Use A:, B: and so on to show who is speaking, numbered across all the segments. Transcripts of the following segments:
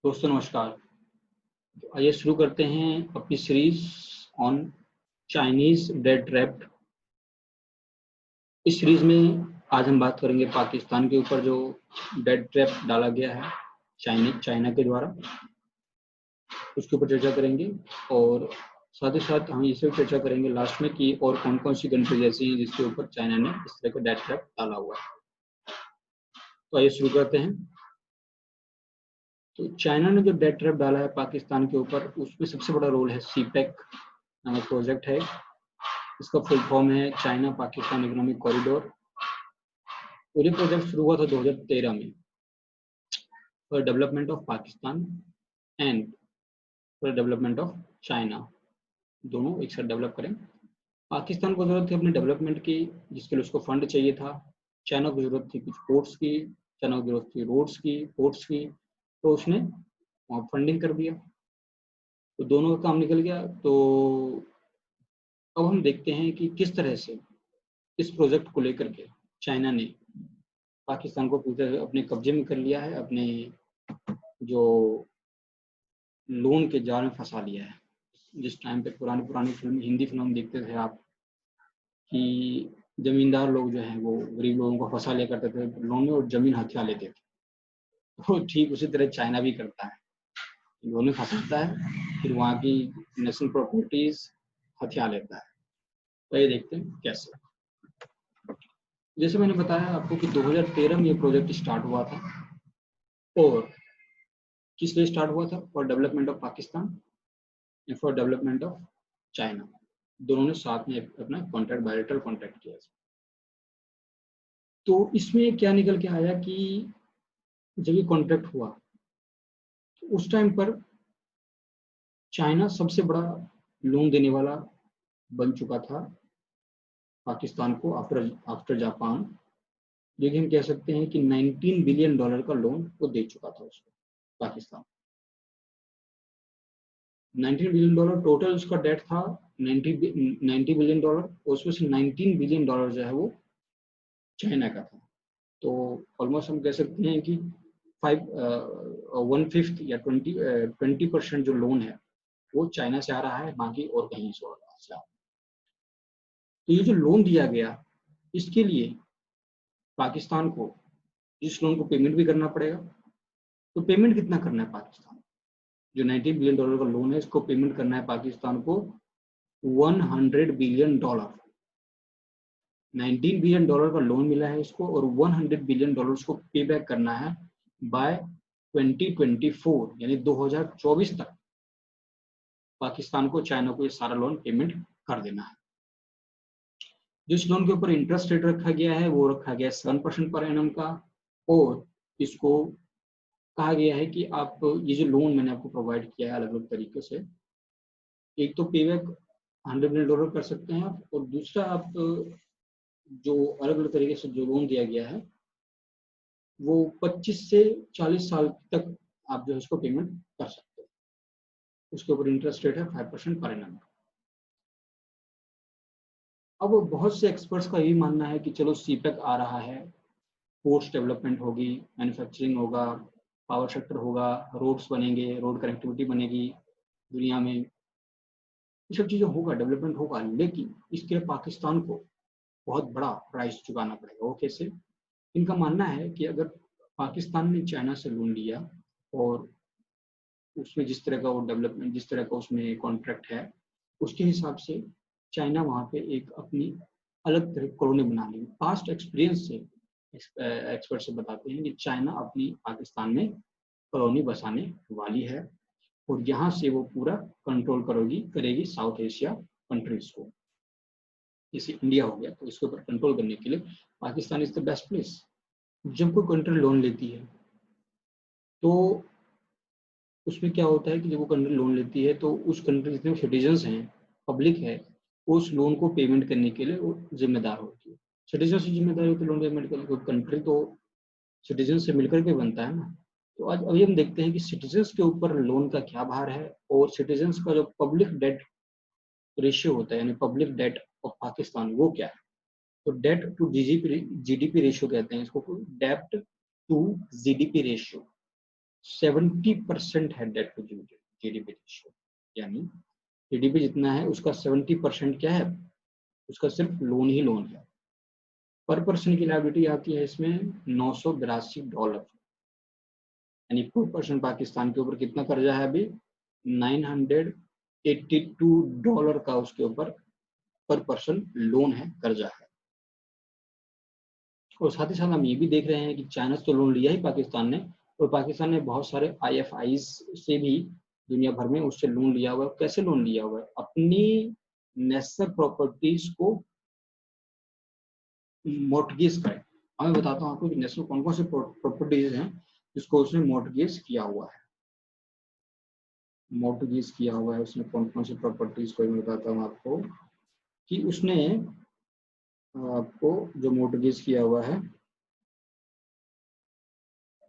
A: दोस्तों नमस्कार। तो आइए शुरू करते हैं अपनी series on Chinese debt trap. इस सीरीज में आज हम बात करेंगे पाकिस्तान के ऊपर जो डेट ट्रैप डाला गया है चाइना के द्वारा, उसके ऊपर चर्चा करेंगे। और साथ ही साथ हम इसे भी चर्चा करेंगे लास्ट में कि और कौन कौन सी कंट्रीज ऐसी हैं जिसके ऊपर चाइना ने इस तरह का डेट ट्रैप डाला हुआ है। तो आइए शुरू करते हैं। तो चाइना ने जो डेट ट्रैप डाला है पाकिस्तान के ऊपर, उसमें सबसे बड़ा रोल है सीपेक नामक प्रोजेक्ट है। इसका फुल फॉर्म है चाइना पाकिस्तान इकोनॉमिक कॉरिडोर। और ये प्रोजेक्ट शुरू हुआ था 2013 में for development of Pakistan and for development of China, दोनों एक साथ डेवलप करें। पाकिस्तान को जरूरत थी अपने डेवलपमेंट की, जिसके लिए उसको फंड चाहिए था। चाइना को जरूरत थी कुछ पोर्ट्स की, चाइना को जरूरत थी रोड्स की, पोर्ट्स की, तो उसने वहाँ फंडिंग कर दिया, तो दोनों का काम निकल गया। तो अब हम देखते हैं कि किस तरह से इस प्रोजेक्ट को लेकर के चाइना ने पाकिस्तान को पूरी तरह अपने कब्जे में कर लिया है, अपने जो लोन के जाल में फंसा लिया है। जिस टाइम पे पुरानी फिल्म, हिंदी फिल्म देखते थे आप कि जमींदार लोग जो हैं वो गरीब लोगों को फंसा लिया करते थे लोन में और जमीन हथिया लेते थे, तो ठीक उसी तरह चाइना भी करता है, लोन में फंसाता है, फिर वहाँ की नेशनल प्रॉपर्टीज हथिया लेता है। तो ये देखते हैं कैसे। जैसे मैंने बताया आपको कि 2013 में ये प्रोजेक्ट स्टार्ट हुआ था, और किस लिए स्टार्ट हुआ था? For development of Pakistan and for development of China, दोनों ने साथ में अपना कॉन्ट्रैक्ट, बायलैटरल कॉन्ट्रैक्ट किया। तो इसमें क्या निकल के आया कि जब ये कॉन्ट्रैक्ट हुआ तो उस टाइम पर चाइना सबसे बड़ा लोन देने वाला बन चुका था पाकिस्तान को, आफ्टर आफ्टर जापान। जो कि हम कह सकते हैं कि $19 बिलियन का लोन वो दे चुका था उसको, पाकिस्तान। $19 बिलियन टोटल उसका डेट था, 90 बिलियन डॉलर, उसमें से $19 बिलियन जो है वो चाइना का था। तो ऑलमोस्ट हम कह सकते हैं कि 1/5 या 20% जो लोन है वो चाइना से आ रहा है, बाकी और कहीं से आ रहा है। तो ये जो लोन दिया गया, इसके लिए पाकिस्तान को इस लोन को पेमेंट भी करना पड़ेगा। तो पेमेंट कितना करना है पाकिस्तान? जो $19 बिलियन का लोन है, इसको पेमेंट करना है पाकिस्तान को $100 बिलियन। $19 बिलियन का लोन मिला है इसको, और $100 बिलियन उसको पे बैक करना है बाय 2024, यानी 2024 तक पाकिस्तान को चाइना को ये सारा लोन पेमेंट कर देना है। जिस लोन के ऊपर इंटरेस्ट रेट रखा गया है वो रखा गया है 7% पर एनम का, और इसको कहा गया है कि आप ये जो लोन मैंने आपको प्रोवाइड किया है अलग अलग तरीके से, एक तो पे बैक $100 बिलियन कर सकते हैं आप, और दूसरा आप जो अलग अलग तरीके से जो लोन दिया गया है वो 25 से 40 साल तक आप जो है इसको पेमेंट कर सकते हैं। उसके ऊपर इंटरेस्ट रेट है 5% पर एनम। अब बहुत से एक्सपर्ट्स का यही मानना है कि चलो सीपेक आ रहा है, पोर्ट्स डेवलपमेंट होगी, मैन्युफैक्चरिंग होगा, पावर सेक्टर होगा, रोड्स बनेंगे, रोड कनेक्टिविटी बनेगी दुनिया में, ये सब चीज़ें होगा, डेवलपमेंट होगा, लेकिन इसके लिए पाकिस्तान को बहुत बड़ा प्राइस चुकाना पड़ेगा। वो कैसे? इनका मानना है कि अगर पाकिस्तान ने चाइना से लोन लिया और उसमें जिस तरह का वो डेवलपमेंट, जिस तरह का उसमें कॉन्ट्रैक्ट है, उसके हिसाब से चाइना वहाँ पे एक अपनी अलग तरह की कॉलोनी बना लेगी। पास्ट एक्सपीरियंस से एक्सपर्ट से बताते हैं कि चाइना अपनी पाकिस्तान में कॉलोनी बसाने वाली है, और यहाँ से वो पूरा कंट्रोल करेगी साउथ एशिया कंट्रीज को। जैसे इंडिया हो गया, तो इसके ऊपर कंट्रोल करने के लिए Pakistan is the best place. जब कोई कंट्री लोन लेती है तो उसमें क्या होता है कि जब वो कंट्री लोन लेती है तो उस कंट्री जितने सिटीजन्स हैं, पब्लिक है, उस लोन को पेमेंट करने के लिए वो जिम्मेदार होती है। सिटीजन से जिम्मेदारी होती है लोन पेमेंट करने की, कंट्री तो सिटीजन से मिलकर के बनता है ना। तो आज अभी हम देखते हैं कि सिटीजन्स के ऊपर लोन का क्या भार है, और सिटीजन्स का जो पब्लिक डेट रेशियो होता है, यानी पब्लिक डेट ऑफ पाकिस्तान, वो क्या है। तो डेट टू जीडीपी रेशियो कहते हैं इसको, डेप्ट टू जीडीपी रेशियो। 70% है डेट टू जीडीपी रेशियो, यानी जीडीपी जितना है उसका 70% क्या है, उसका सिर्फ लोन ही लोन है। पर पर्सन की लायबिलिटी आती है इसमें $982, यानी पर पर्सन पाकिस्तान के ऊपर कितना कर्जा है अभी, $982 का उसके ऊपर पर पर्सन लोन है, कर्जा है। और साथ ही साथ हम ये भी देख रहे हैं कि चाइना से तो लोन लिया ही पाकिस्तान ने, और पाकिस्तान ने बहुत सारे IFIs से भी दुनिया भर में उससे लोन लिया हुआ है। कैसे लोन लिया हुआ है, अपनी नेशनल प्रॉपर्टीज को मॉर्टगेज करें। अब मैं बताता हूँ आपको कि नेशनल कौन कौन से प्रॉपर्टीज हैं जिसको उसने मॉर्टगेज किया हुआ है। मॉर्टगेज किया हुआ है उसने कौन कौन से प्रॉपर्टीज को, मैं बताता हूँ आपको कि उसने आपको जो मॉर्टगेज किया हुआ है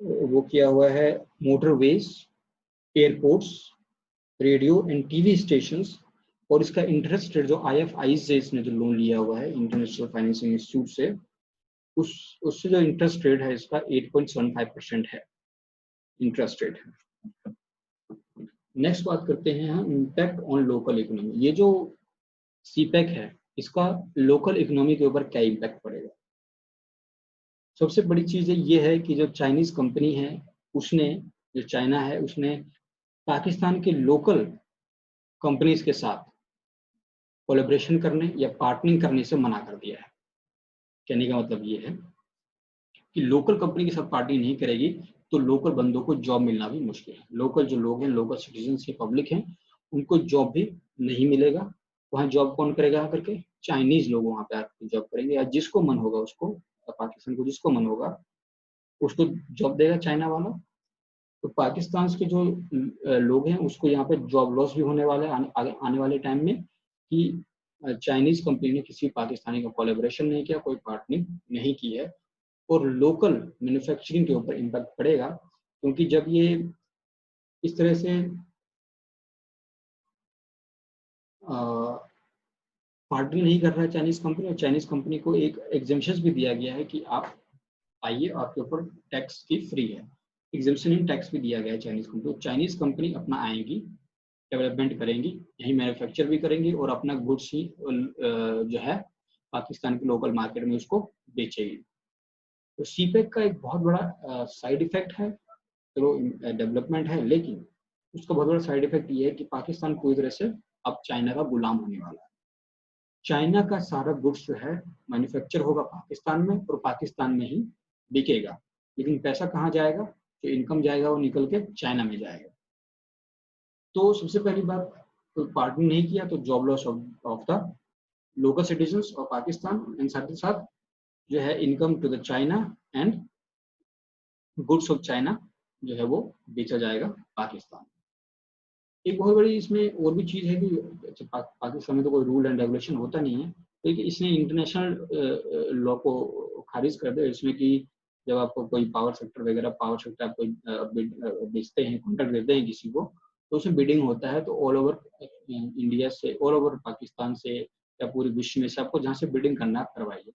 A: वो किया हुआ है motorways, airports, radio and TV stations, और इसका इंटरेस्ट रेट जो IFI से इसने जो लोन लिया हुआ है इंटरनेशनल फाइनेंसिंग इंस्टीट्यूट से, उससे जो इंटरेस्ट रेट है इसका 8.75% है इंटरेस्ट रेट। नेक्स्ट बात करते हैं हम इम्पैक्ट ऑन लोकल इकोनॉमी। ये जो CPEC है इसका लोकल इकोनॉमी के ऊपर क्या इम्पैक्ट पड़ेगा। सबसे बड़ी चीज ये है कि जो चाइनीज कंपनी है उसने, जो चाइना है उसने पाकिस्तान के लोकल कंपनीज के साथ कोलैबोरेशन करने या पार्टनरिंग करने से मना कर दिया है। कहने का मतलब ये है कि लोकल कंपनी के साथ पार्टी नहीं करेगी तो लोकल बंदों को जॉब मिलना भी मुश्किल है। लोकल जो लोग हैं, लोकल सिटीजन के पब्लिक हैं, उनको जॉब भी नहीं मिलेगा। वहाँ जॉब कौन करेगा आकर के, चाइनीज लोग वहाँ पे आकर जॉब करेंगे, या जिसको मन होगा उसको, पाकिस्तान को जिसको मन होगा उसको जॉब देगा चाइना वाला। तो पाकिस्तान के जो लोग हैं उसको यहाँ पे जॉब लॉस भी होने वाला है आने वाले टाइम में, कि चाइनीज कंपनी ने किसी पाकिस्तानी का कोलैबोरेशन नहीं किया, कोई पार्टनरिंग नहीं की है, और लोकल मैन्युफैक्चरिंग के ऊपर इम्पैक्ट पड़ेगा। क्योंकि जब ये इस तरह से पार्टनर नहीं कर रहा है चाइनीज कंपनी, और चाइनीज कंपनी को एक एग्जेम्पशन भी दिया गया है कि आप आइए, आपके ऊपर टैक्स की फ्री है, एग्जेम्पशन इन टैक्स भी दिया गया है चाइनीज कंपनी। तो चाइनीज कंपनी अपना आएंगी, डेवलपमेंट करेंगी, यही मैन्युफैक्चर भी करेंगी और अपना गुड्स ही जो है पाकिस्तान के लोकल मार्केट में उसको बेचेगी। तो CPEC का एक बहुत बड़ा साइड इफेक्ट है, चलो डेवलपमेंट है, लेकिन उसका बहुत बड़ा साइड इफेक्ट ये है कि पाकिस्तान पूरी तरह से अब चाइना का गुलाम होने वाला है। चाइना का सारा गुड्स जो है मैन्युफैक्चर होगा पाकिस्तान में और पाकिस्तान में ही बिकेगा, लेकिन पैसा कहाँ जाएगा, जो इनकम जाएगा वो निकल के चाइना में जाएगा। तो सबसे पहली बात, कोई पार्टनर नहीं किया तो job loss of the local citizens और पाकिस्तान, एंड साथ ही साथ जो है income to the China and goods of China जो है वो बेचा जाएगा पाकिस्तान। एक बहुत बड़ी इसमें और भी चीज है कि पाकिस्तान में तो कोई रूल एंड रेगुलेशन होता नहीं है, तो इसने इंटरनेशनल लॉ को खारिज कर दिया, इसमें कि जब आपको कोई पावर सेक्टर आप कोई बेचते हैं, कॉन्ट्रैक्ट देते हैं किसी को, तो उसमें बिडिंग होता है, तो ऑल ओवर इंडिया से, ऑल ओवर पाकिस्तान से या पूरे विश्व में से आपको जहाँ से बिडिंग करना है करवाइए।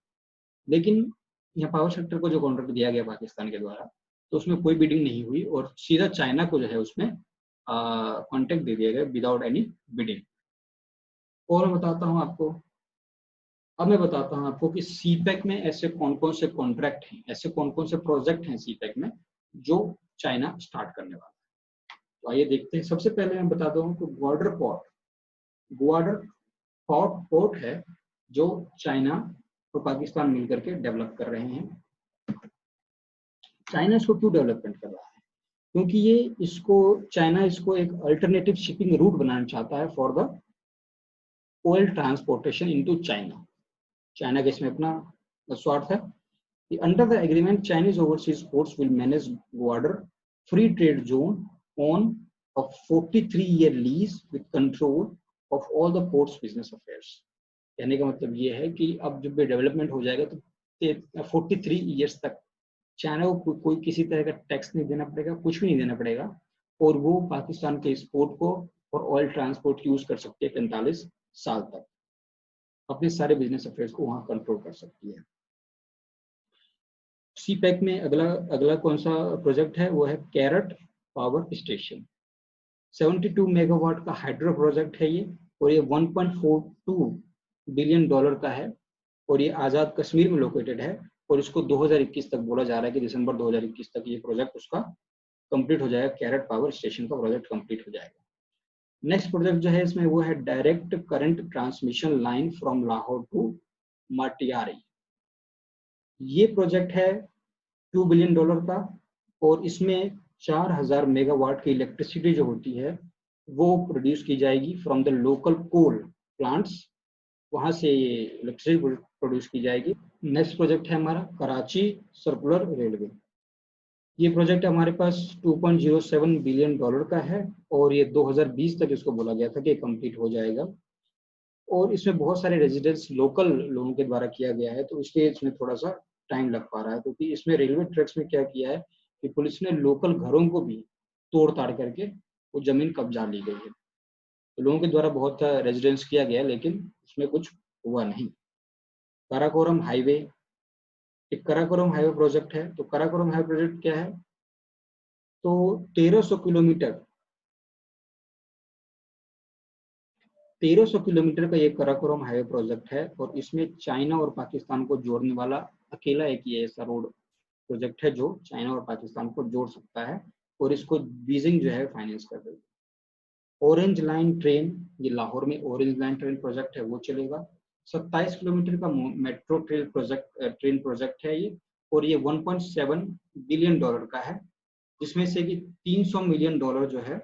A: लेकिन यहाँ पावर सेक्टर को जो कॉन्ट्रैक्ट दिया गया पाकिस्तान के द्वारा, तो उसमें कोई बिडिंग नहीं हुई और सीधा चाइना को जो है उसमें कॉन्ट्रैक्ट दे दिया गया विदाउट एनी बिडिंग। और मैं बताता हूँ आपको कि CPEC में ऐसे कौन कौन से कॉन्ट्रैक्ट हैं, ऐसे कौन कौन से प्रोजेक्ट हैं CPEC में जो चाइना स्टार्ट करने वाला है। तो आइए देखते हैं। सबसे पहले मैं बताता हूँ कि ग्वाडर पोर्ट है जो चाइना और पाकिस्तान मिलकर के डेवलप कर रहे हैं। चाइना इसको क्यों डेवलपमेंट कर रहा है, क्योंकि चाइना इसको एक अल्टरनेटिव शिपिंग रूट बनाना चाहता है for the oil transportation into China. China के इसमें अपना स्वार्थ है। Under the agreement Chinese overseas ports will manage Gwadar free trade zone on a 43-year lease with control of all the ports business affairs. कहने का मतलब ये है कि अब जब डेवलपमेंट हो जाएगा तो 43 ईयर्स तक चाइना को कोई किसी तरह का टैक्स नहीं देना पड़ेगा, कुछ भी नहीं देना पड़ेगा, और वो पाकिस्तान के एक्सपोर्ट को और ऑयल ट्रांसपोर्ट यूज कर सकती है 45 साल तक, अपने सारे बिजनेस अफेयर्स को वहां कंट्रोल कर सकती है। CPEC में अगला कौन सा प्रोजेक्ट है, वो है कैरेट पावर स्टेशन। 72 मेगावाट का हाइड्रो प्रोजेक्ट है ये, और ये 1.42 बिलियन डॉलर का है, और ये आज़ाद कश्मीर में लोकेटेड है, और इसको 2021 तक बोला जा रहा है कि दिसंबर 2021 तक ये प्रोजेक्ट उसका कंप्लीट हो जाएगा, कैरेट पावर स्टेशन का प्रोजेक्ट कंप्लीट हो जाएगा। नेक्स्ट प्रोजेक्ट जो है इसमें वो है direct current transmission line from Lahore to Matiari. ये प्रोजेक्ट है 2 बिलियन डॉलर का, और इसमें 4000 मेगावाट की इलेक्ट्रिसिटी जो होती है वो प्रोड्यूस की जाएगी from the local coal plants, वहां से ये इलेक्ट्रिसिटी प्रोड्यूस की जाएगी। नेक्स्ट प्रोजेक्ट है हमारा कराची सर्कुलर रेलवे। ये प्रोजेक्ट हमारे पास 2.07 बिलियन डॉलर का है, और ये 2020 तक इसको बोला गया था कि कंप्लीट हो जाएगा, और इसमें बहुत सारे रेजिडेंट्स लोकल लोगों के द्वारा किया गया है, तो इसलिए इसमें थोड़ा सा टाइम लग पा रहा है, क्योंकि इसमें रेलवे ट्रैक्स में क्या किया है कि पुलिस ने लोकल घरों को भी तोड़ ताड़ करके वो जमीन कब्जा ली गई है, तो लोगों के द्वारा बहुत रेजिडेंस किया गया, लेकिन उसमें कुछ हुआ नहीं। काराकोरम हाईवे, एक काराकोरम हाईवे प्रोजेक्ट है। तो काराकोरम हाईवे प्रोजेक्ट क्या है, तो 1300 किलोमीटर 1300 किलोमीटर का ये काराकोरम हाईवे प्रोजेक्ट है, और इसमें चाइना और पाकिस्तान को जोड़ने वाला अकेला एक ये ऐसा रोड प्रोजेक्ट है जो चाइना और पाकिस्तान को जोड़ सकता है, और इसको बीजिंग जो है फाइनेंस कर रही है। ऑरेंज लाइन ट्रेन, ये लाहौर में ऑरेंज लाइन ट्रेन प्रोजेक्ट है, वो चलेगा। 27 किलोमीटर का मेट्रो ट्रेन प्रोजेक्ट है ये, और ये 1.7 बिलियन डॉलर का है, जिसमें से कि 300 मिलियन डॉलर जो है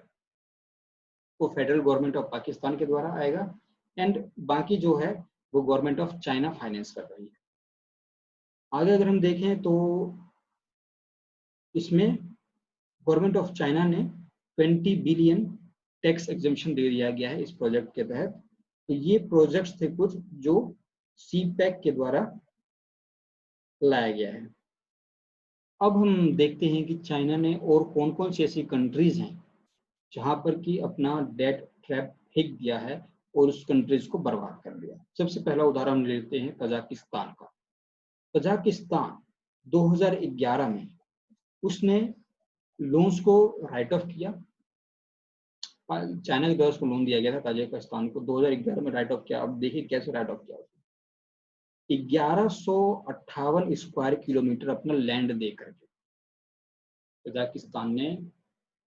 A: वो फेडरल गवर्नमेंट ऑफ पाकिस्तान के द्वारा आएगा, एंड बाकी जो है वो गवर्नमेंट ऑफ चाइना फाइनेंस कर रही है। आगे अगर हम देखें तो इसमें गवर्नमेंट ऑफ चाइना ने 20 बिलियन टैक्स एग्जेम्पशन दे दिया गया है इस प्रोजेक्ट के तहत। तो ये प्रोजेक्ट्स थे कुछ जो सीपैक के द्वारा लाया गया है। अब हम देखते हैं कि चाइना ने और कौन कौन सी ऐसी कंट्रीज हैं जहां पर कि अपना डेट ट्रैप फेंक दिया है और उस कंट्रीज को बर्बाद कर दिया। सबसे पहला उदाहरण लेते हैं कजाकिस्तान का। कजाकिस्तान 2011 में उसने लोन्स को राइट ऑफ किया। चाइना के द्वारा उसको लोन दिया गया था कजाकिस्तान को, 2011 में राइट ऑफ किया। अब देखिए कैसे राइट ऑफ किया, 1158 स्क्वायर किलोमीटर अपना लैंड दे करके कजाकिस्तान ने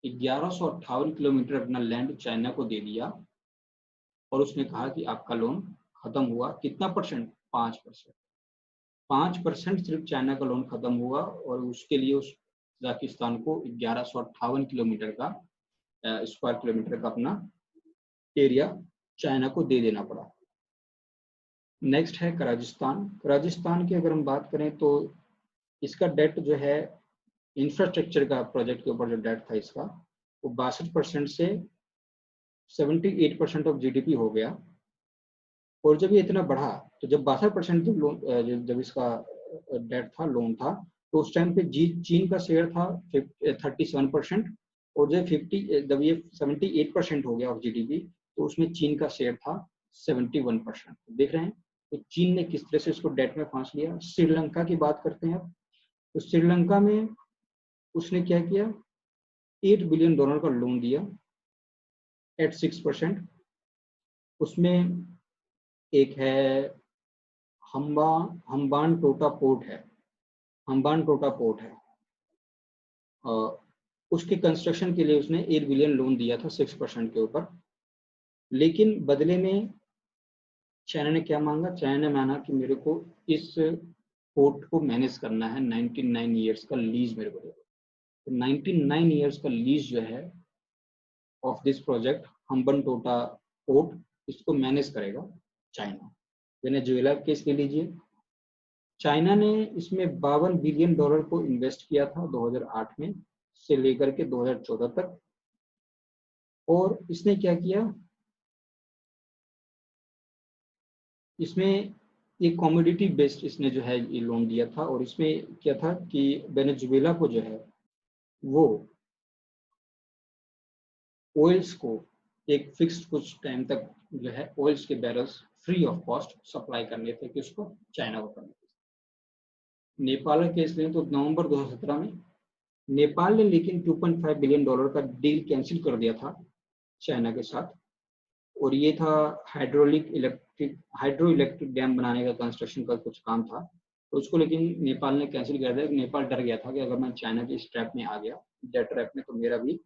A: 1158 किलोमीटर अपना लैंड चाइना को दे दिया, और उसने कहा कि आपका लोन खत्म हुआ। कितना परसेंट? 5%। 5% सिर्फ चाइना का लोन खत्म हुआ, और उसके लिए उस कजाकिस्तान को 1158 किलोमीटर का स्क्वायर किलोमीटर का अपना एरिया चाइना को दे देना पड़ा। नेक्स्ट है कराचिस्तान। कराचिस्तान की अगर हम बात करें तो इसका डेट जो है इंफ्रास्ट्रक्चर का प्रोजेक्ट के ऊपर जो डेट था इसका, वो 62% से 78% ऑफ जीडीपी हो गया। और जब ये इतना बढ़ा तो जब 62% जब इसका डेट था, लोन था, तो उस टाइम पे चीन का शेयर था 37%, और जब ये 78% हो गया ऑफ जीडीपी, तो उसमें चीन का शेयर था 71%। देख रहे हैं तो चीन ने किस तरह से इसको डेट में फांस लिया। श्रीलंका की बात करते हैं अब। तो श्रीलंका में उसने क्या किया, 8 बिलियन डॉलर का लोन दिया एट 6%। उसमें एक है हम्बान टोटा पोर्ट है, हम्बान टोटा पोर्ट है, उसके कंस्ट्रक्शन के लिए उसने 8 बिलियन लोन दिया था 6% के ऊपर। लेकिन बदले में चाइना ने क्या मांगा, चाइना ने माना कि मेरे को इस पोर्ट को मैनेज करना है, 99 ईयर्स का लीज मेरे को दे दो। तो 99 ईयर्स का लीज जो है ऑफ दिस प्रोजेक्ट हम्बन टोटा पोर्ट, इसको मैनेज करेगा चाइना। वेनेजुएला केस ले लीजिए, चाइना ने इसमें 52 बिलियन डॉलर को इन्वेस्ट किया था 2008 में से लेकर के 2014 तक। और इसने क्या किया, इसमें एक कॉमोडिटी बेस्ड इसने जो है ये लोन दिया था, और इसमें क्या था कि वेनेजुएला को जो है वो ऑयल्स को एक फिक्स्ड कुछ टाइम तक जो है ऑयल्स के barrels free of cost supply करने थे, किसको, चाइना को करने थे। नेपाल का केस लें तो नवंबर 2017 में नेपाल ने लेकिन $2.5 बिलियन का डील कैंसिल कर दिया था चाइना के साथ, और ये था हाइड्रो इलेक्ट्रिक डैम बनाने का, कंस्ट्रक्शन का कुछ काम था, तो उसको लेकिन नेपाल ने कैंसिल कर दिया। नेपाल डर गया था कि अगर मैं चाइना के इस ट्रैप में आ गया, डेट ट्रैप में, तो मेरा भी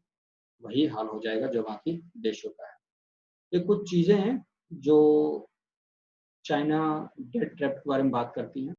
A: वही हाल हो जाएगा जो बाकी देशों का है। ये कुछ चीजें हैं जो चाइना डेट ट्रैप के बारे में बात करती हैं।